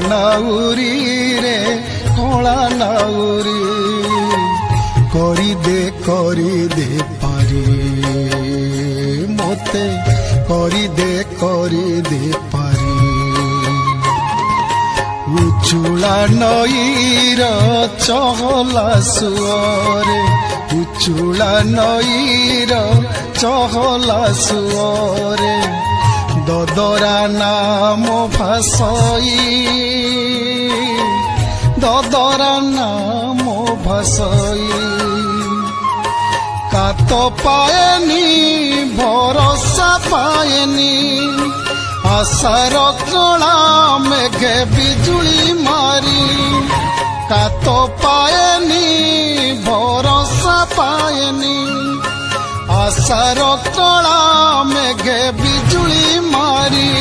নাউরি রে কলা নাউরি করি দে পারি মতে করি দে পারি উচুলা নଈର চহলা সুଅରେ উচুলা নଈର চহলা সুଅରେ দদরা নাম ভাসই দদরা নাম ভাসই কাত পায়নি ভরসা পায়নি আশার কলা মেঘে বিজুলি মারি কাত পায়নি ভরসা পায়নি আশার কলা মেঘে বিজুলি মারি